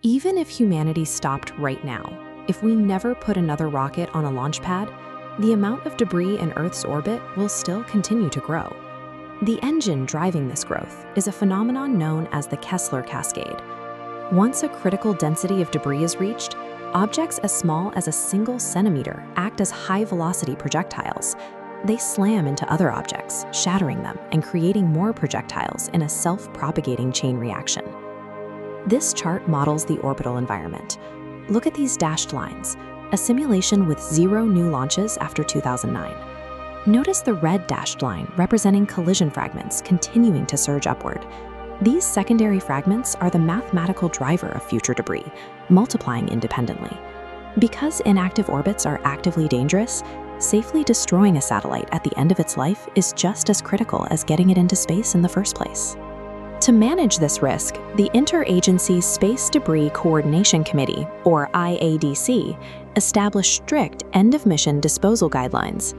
Even if humanity stopped right now, if we never put another rocket on a launch pad, the amount of debris in Earth's orbit will still continue to grow. The engine driving this growth is a phenomenon known as the Kessler cascade. Once a critical density of debris is reached, objects as small as a single centimeter act as high-velocity projectiles. They slam into other objects, shattering them and creating more projectiles in a self-propagating chain reaction. This chart models the orbital environment. Look at these dashed lines, a simulation with 0 new launches after 2009. Notice the red dashed line representing collision fragments continuing to surge upward. These secondary fragments are the mathematical driver of future debris, multiplying independently. Because inactive orbits are actively dangerous, safely destroying a satellite at the end of its life is just as critical as getting it into space in the first place. To manage this risk, the Interagency Space Debris Coordination Committee, or IADC, established strict end-of-mission disposal guidelines.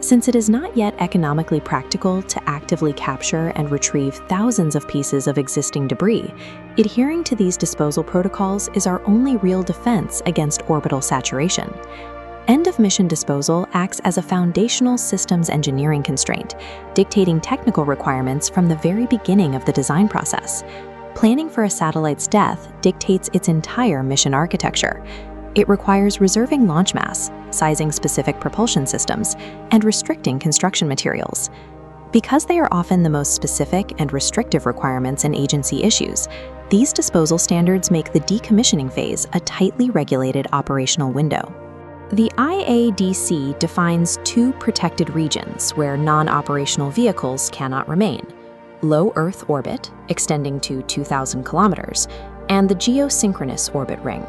Since it is not yet economically practical to actively capture and retrieve thousands of pieces of existing debris, adhering to these disposal protocols is our only real defense against orbital saturation. End-of-mission disposal acts as a foundational systems engineering constraint, dictating technical requirements from the very beginning of the design process. Planning for a satellite's death dictates its entire mission architecture. It requires reserving launch mass, sizing specific propulsion systems, and restricting construction materials. Because they are often the most specific and restrictive requirements in agency issues, these disposal standards make the decommissioning phase a tightly regulated operational window. The IADC defines 2 protected regions where non-operational vehicles cannot remain: low Earth orbit, extending to 2,000 kilometers, and the geosynchronous orbit ring.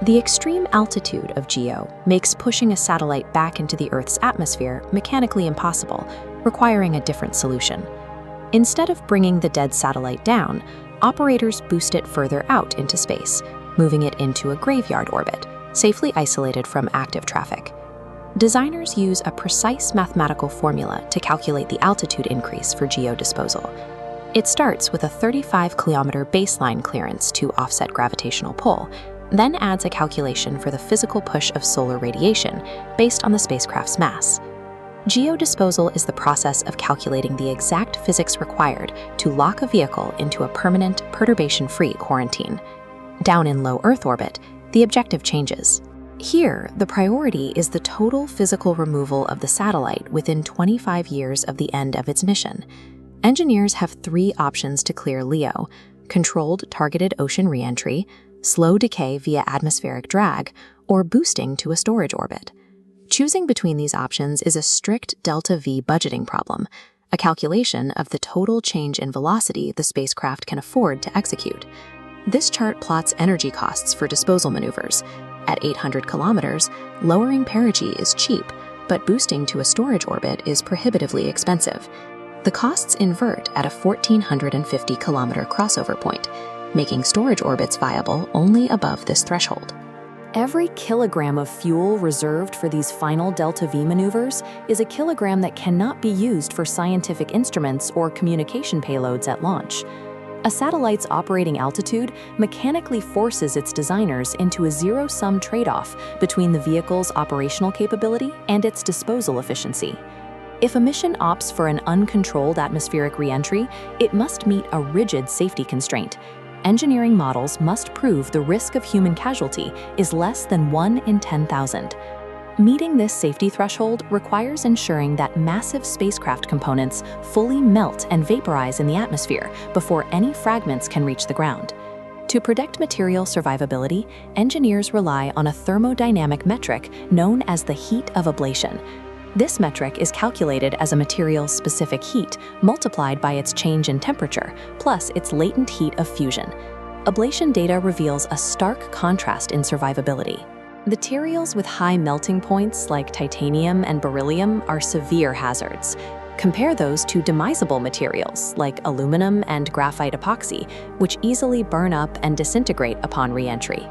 The extreme altitude of GEO makes pushing a satellite back into the Earth's atmosphere mechanically impossible, requiring a different solution. Instead of bringing the dead satellite down, operators boost it further out into space, moving it into a graveyard orbit, safely isolated from active traffic. Designers use a precise mathematical formula to calculate the altitude increase for GEO disposal. It starts with a 35-kilometer baseline clearance to offset gravitational pull, then adds a calculation for the physical push of solar radiation based on the spacecraft's mass. GEO disposal is the process of calculating the exact physics required to lock a vehicle into a permanent, perturbation-free quarantine. Down in low Earth orbit, the objective changes. Here, the priority is the total physical removal of the satellite within 25 years of the end of its mission. Engineers have 3 options to clear LEO: controlled targeted ocean reentry, slow decay via atmospheric drag, or boosting to a storage orbit. Choosing between these options is a strict delta-V budgeting problem, a calculation of the total change in velocity the spacecraft can afford to execute. This chart plots energy costs for disposal maneuvers. At 800 kilometers, lowering perigee is cheap, but boosting to a storage orbit is prohibitively expensive. The costs invert at a 1,450-kilometer crossover point, making storage orbits viable only above this threshold. Every kilogram of fuel reserved for these final delta-V maneuvers is a kilogram that cannot be used for scientific instruments or communication payloads at launch. A satellite's operating altitude mechanically forces its designers into a zero-sum trade-off between the vehicle's operational capability and its disposal efficiency. If a mission opts for an uncontrolled atmospheric reentry, it must meet a rigid safety constraint. Engineering models must prove the risk of human casualty is less than 1 in 10,000. Meeting this safety threshold requires ensuring that massive spacecraft components fully melt and vaporize in the atmosphere before any fragments can reach the ground. To predict material survivability, engineers rely on a thermodynamic metric known as the heat of ablation. This metric is calculated as a material's specific heat multiplied by its change in temperature, plus its latent heat of fusion. Ablation data reveals a stark contrast in survivability. Materials with high melting points like titanium and beryllium are severe hazards. Compare those to demisable materials like aluminum and graphite epoxy, which easily burn up and disintegrate upon re-entry.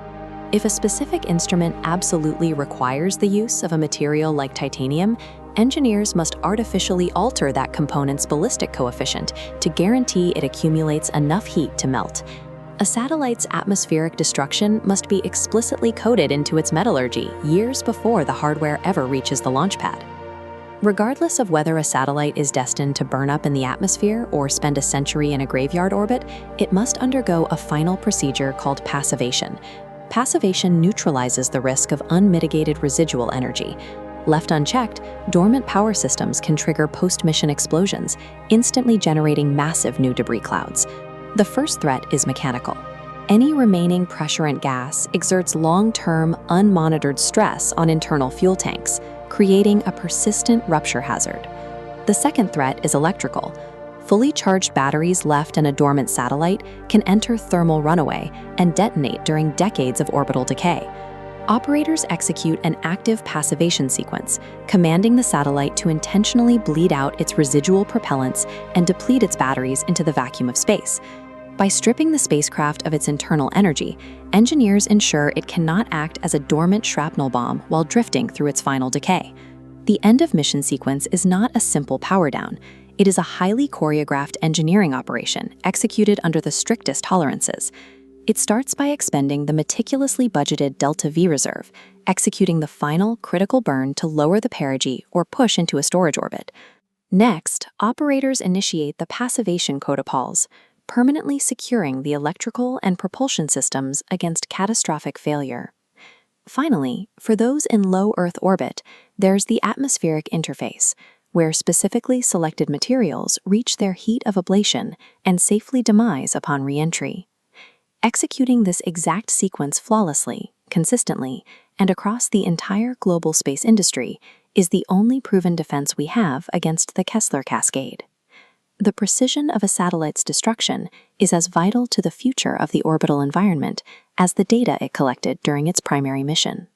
If a specific instrument absolutely requires the use of a material like titanium, engineers must artificially alter that component's ballistic coefficient to guarantee it accumulates enough heat to melt. A satellite's atmospheric destruction must be explicitly coded into its metallurgy years before the hardware ever reaches the launch pad. Regardless of whether a satellite is destined to burn up in the atmosphere or spend a century in a graveyard orbit, it must undergo a final procedure called passivation. Passivation neutralizes the risk of unmitigated residual energy. Left unchecked, dormant power systems can trigger post-mission explosions, instantly generating massive new debris clouds. The first threat is mechanical. Any remaining pressurant gas exerts long-term, unmonitored stress on internal fuel tanks, creating a persistent rupture hazard. The second threat is electrical. Fully charged batteries left in a dormant satellite can enter thermal runaway and detonate during decades of orbital decay. Operators execute an active passivation sequence, commanding the satellite to intentionally bleed out its residual propellants and deplete its batteries into the vacuum of space. By stripping the spacecraft of its internal energy, engineers ensure it cannot act as a dormant shrapnel bomb while drifting through its final decay. The end-of-mission sequence is not a simple power-down. It is a highly choreographed engineering operation executed under the strictest tolerances. It starts by expending the meticulously budgeted delta-V reserve, executing the final critical burn to lower the perigee or push into a storage orbit. Next, operators initiate the passivation protocols, permanently securing the electrical and propulsion systems against catastrophic failure. Finally, for those in low Earth orbit, there's the atmospheric interface, where specifically selected materials reach their heat of ablation and safely demise upon re-entry. Executing this exact sequence flawlessly, consistently, and across the entire global space industry is the only proven defense we have against the Kessler cascade. The precision of a satellite's destruction is as vital to the future of the orbital environment as the data it collected during its primary mission.